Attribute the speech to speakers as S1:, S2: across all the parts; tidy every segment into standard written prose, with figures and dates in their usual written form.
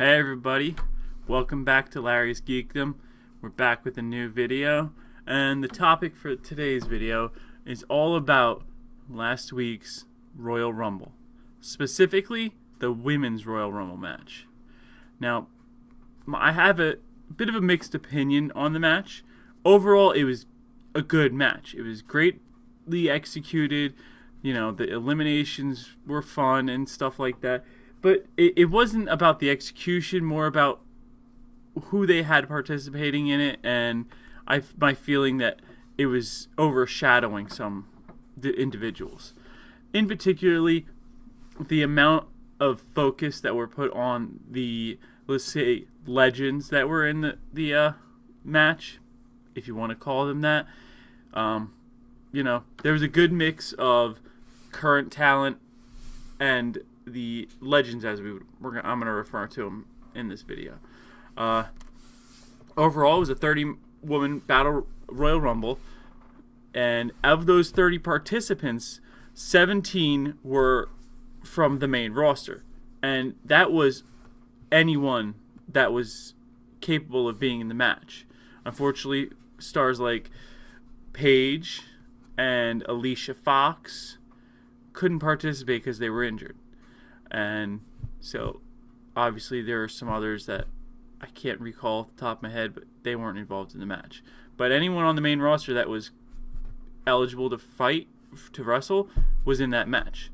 S1: Hey everybody, welcome back to Larry's Geekdom. We're back with a new video, and the topic for today's video is all about last week's Royal Rumble, specifically the Women's Royal Rumble match. Now, I have a bit of a mixed opinion on the match. Overall, it was a good match. It was greatly executed. You know, the eliminations were fun and stuff like that. But it wasn't about the execution, more about who they had participating in it, and my feeling that it was overshadowing some individuals. In particularly, the amount of focus that were put on the, let's say, legends that were in the match, if you want to call them that. There was a good mix of current talent and the legends, as I'm going to refer to them in this video. Overall, it was a 30-woman battle Royal Rumble, and of those 30 participants, 17 were from the main roster, and that was anyone that was capable of being in the match. Unfortunately, stars like Paige and Alicia Fox couldn't participate because they were injured. And so, obviously, there are some others that I can't recall off the top of my head, but they weren't involved in the match. But anyone on the main roster that was eligible to fight, to wrestle, was in that match.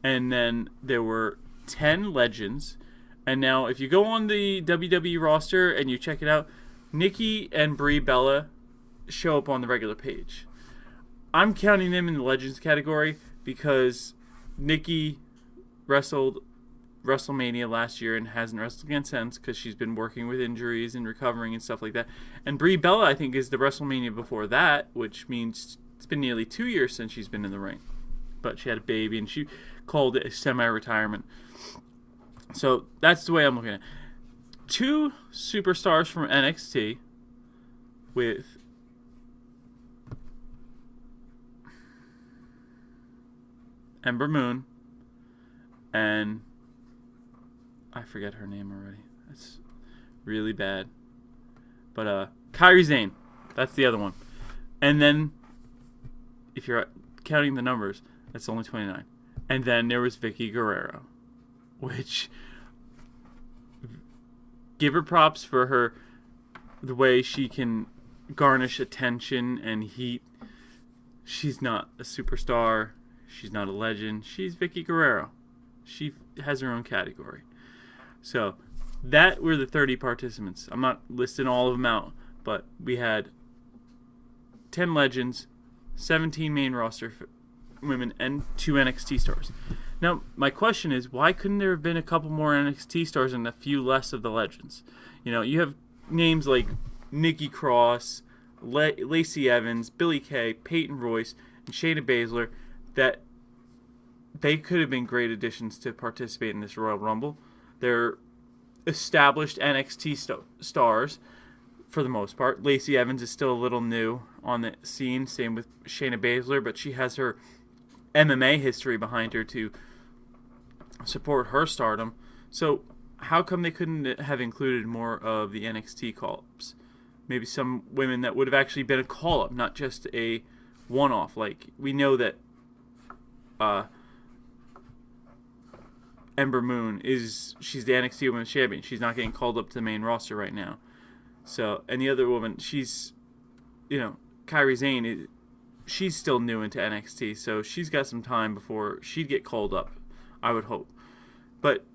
S1: And then there were 10 legends. And now, if you go on the WWE roster and you check it out, Nikki and Brie Bella show up on the regular page. I'm counting them in the legends category because Nikki wrestled WrestleMania last year and hasn't wrestled again since because she's been working with injuries and recovering and stuff like that. And Brie Bella, I think, is the WrestleMania before that, which means it's been nearly 2 years since she's been in the ring. But she had a baby and she called it a semi-retirement. So that's the way I'm looking at it. 2 superstars from NXT with Ember Moon and I forget her name already. That's really bad. But Kairi Sane, that's the other one. And then, if you're counting the numbers, that's only 29. And then there was Vicky Guerrero, which, give her props for the way she can garnish attention and heat. She's not a superstar. She's not a legend. She's Vicky Guerrero. She has her own category. So, that were the 30 participants. I'm not listing all of them out, but we had 10 legends, 17 main roster women, and 2 NXT stars. Now, my question is, why couldn't there have been a couple more NXT stars and a few less of the legends? You know, you have names like Nikki Cross, Lacey Evans, Billie Kay, Peyton Royce, and Shayna Baszler that they could have been great additions to participate in this Royal Rumble. They're established NXT stars for the most part. Lacey Evans is still a little new on the scene. Same with Shayna Baszler, but she has her MMA history behind her to support her stardom. So how come they couldn't have included more of the NXT call-ups? Maybe some women that would have actually been a call-up, not just a one-off. Like, we know that Ember Moon she's the NXT Women's Champion. She's not getting called up to the main roster right now. So, and the other woman, she's, Kairi Sane, she's still new into NXT, so she's got some time before she'd get called up, I would hope. But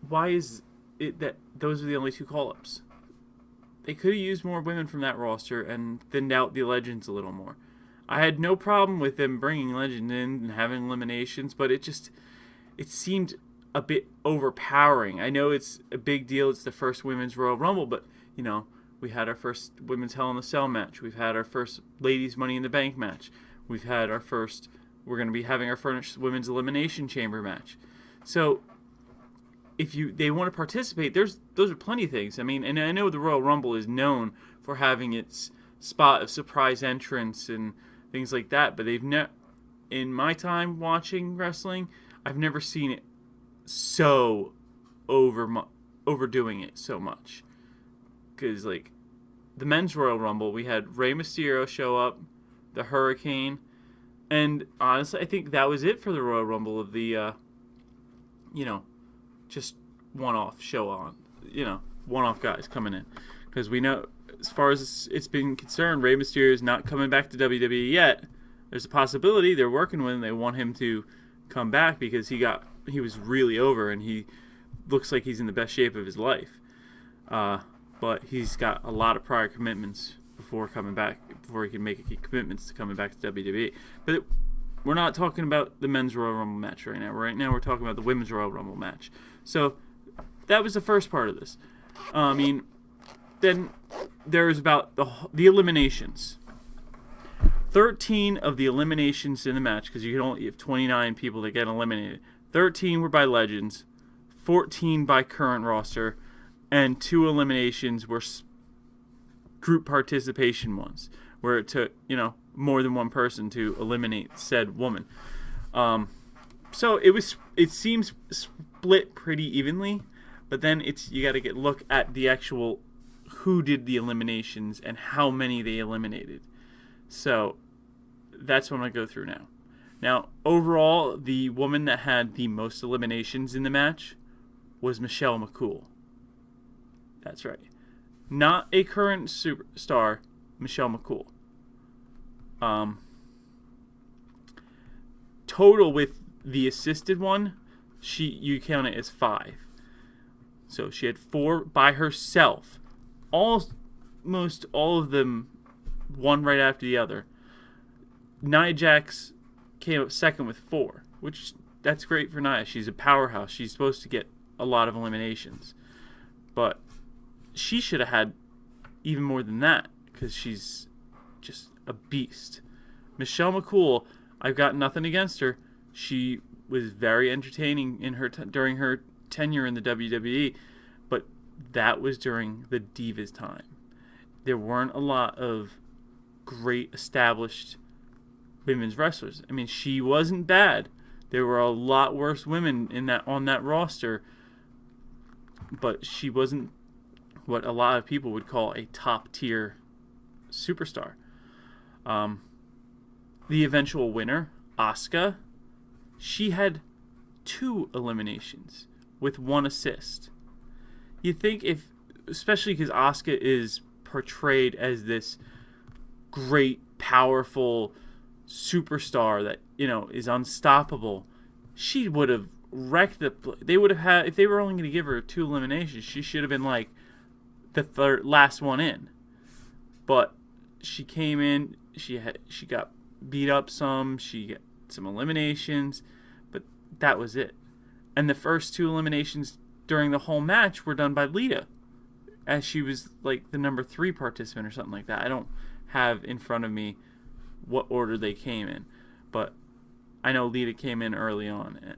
S1: why is it that those are the only 2 call-ups? They could have used more women from that roster and thinned out the legends a little more. I had no problem with them bringing legends in and having eliminations, but it seemed a bit overpowering. I know it's a big deal. It's the first Women's Royal Rumble, but, we had our first Women's Hell in a Cell match. We've had our first Ladies Money in the Bank match. We're going to be having our first Women's Elimination Chamber match. So, if they want to participate, those are plenty of things. I mean, and I know the Royal Rumble is known for having its spot of surprise entrance and things like that, but in my time watching wrestling, I've never seen it so overdoing it so much. Because, like, the men's Royal Rumble, we had Rey Mysterio show up, the Hurricane, and honestly, I think that was it for the Royal Rumble of the, just one-off show on, one-off guys coming in. Because we know, as far as it's been concerned, Rey Mysterio is not coming back to WWE yet. There's a possibility they're working with him. They want him to come back because he was really over, and he looks like he's in the best shape of his life. But he's got a lot of prior commitments before he can make commitments to coming back to WWE. But we're not talking about the men's Royal Rumble match right now. Right now we're talking about the women's Royal Rumble match. So that was the first part of this. Then there was about the eliminations. 13 of the eliminations in the match, because you have 29 people that get eliminated. 13 were by legends, 14 by current roster, and 2 eliminations were group participation ones, where it took, more than one person to eliminate said woman. So it seems split pretty evenly, but then you got to look at the actual who did the eliminations and how many they eliminated. So that's what I'm going to go through now. Now, overall, the woman that had the most eliminations in the match was Michelle McCool. That's right. Not a current superstar, Michelle McCool. Total with the assisted one, you count it as 5. So she had 4 by herself. Almost all of them, one right after the other. Nia Jax came up second with 4, which that's great for Nia. She's a powerhouse. She's supposed to get a lot of eliminations. But she should have had even more than that because she's just a beast. Michelle McCool, I've got nothing against her. She was very entertaining in during her tenure in the WWE, but that was during the Divas time. There weren't a lot of great established women's wrestlers. I mean, she wasn't bad. There were a lot worse women on that roster, but she wasn't what a lot of people would call a top-tier superstar. The eventual winner, Asuka, she had 2 eliminations with 1 assist. You think especially because Asuka is portrayed as this great, powerful superstar that, is unstoppable, she would have wrecked they would have had, if they were only going to give her 2 eliminations, she should have been like the last one in. But she came in, she got beat up some, she got some eliminations, but that was it. And the first 2 eliminations during the whole match were done by Lita, as she was like the number 3 participant or something like that. I don't have in front of me what order they came in, but I know Lita came in early on.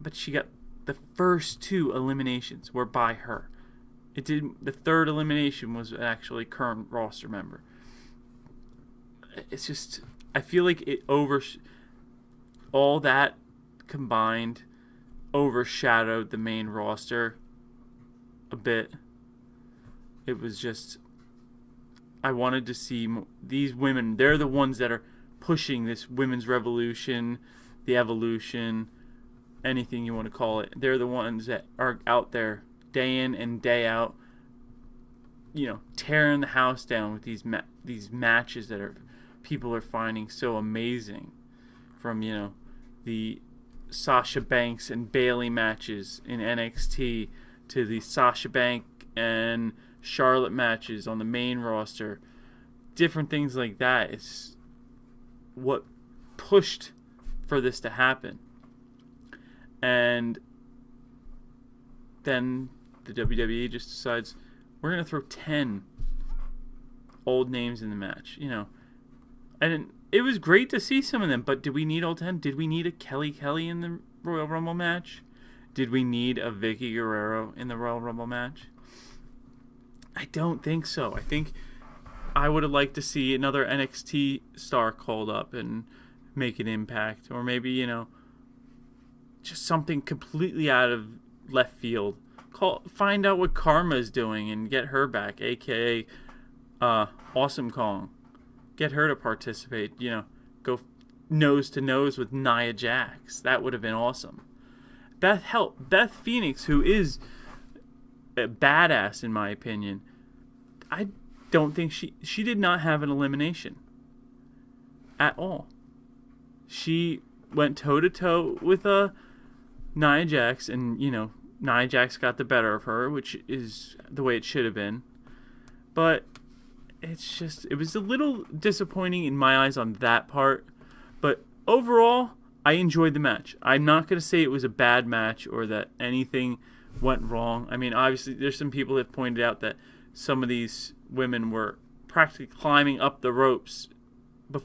S1: But she got the first 2 eliminations were by her. The third elimination was actually a current roster member. It's just, I feel like it all that combined overshadowed the main roster a bit. It was just, I wanted to see these women. They're the ones that are pushing this women's revolution, the evolution, anything you want to call it. They're the ones that are out there day in and day out, tearing the house down with these matches that people are finding so amazing. From, the Sasha Banks and Bayley matches in NXT to the Sasha Banks and Charlotte matches on the main roster. Different things like that. It's what pushed for this to happen. And then the WWE just decides, we're going to throw 10 old names in the match. And it was great to see some of them, but did we need all 10? Did we need a Kelly in the Royal Rumble match? Did we need a Vicky Guerrero in the Royal Rumble match? I don't think so. I think I would have liked to see another NXT star called up and make an impact. Or maybe, just something completely out of left field find out what Karma is doing and get her back, aka Awesome Kong. Get her to participate. Go nose to nose with Nia Jax. That would have been awesome. Beth Phoenix, who is a badass in my opinion. I don't think she did not have an elimination at all. She went toe to toe with Nia Jax, and Nia Jax got the better of her, which is the way it should have been. But it was a little disappointing in my eyes on that part. But overall, I enjoyed the match. I'm not going to say it was a bad match or that anything went wrong. I mean, obviously, there's some people that pointed out that some of these women were practically climbing up the ropes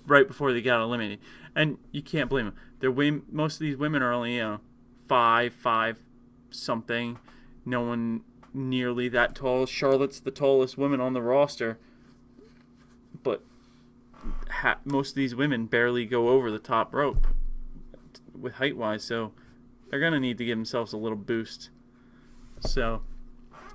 S1: right before they got eliminated. And you can't blame them. Most of these women are only, 5 something. No one nearly that tall. Charlotte's the tallest woman on the roster. But most of these women barely go over the top rope with height-wise. So they're going to need to give themselves a little boost. So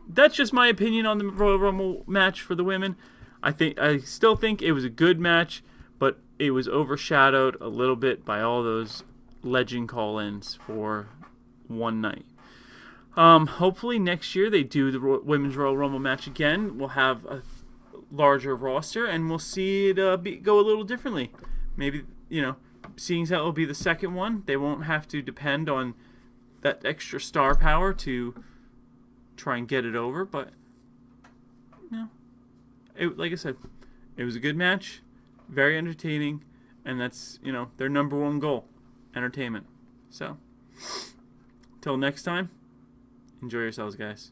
S1: that's just my opinion on the Royal Rumble match for the women. I still think it was a good match, but it was overshadowed a little bit by all those legend call-ins for one night. Hopefully next year they do the Women's Royal Rumble match again. We'll have a larger roster, and we'll see it go a little differently. Maybe, seeing as how it'll be the second one, they won't have to depend on that extra star power to try and get it over. But, like I said, it was a good match, very entertaining, and that's, their number one goal, entertainment. So, till next time, enjoy yourselves, guys.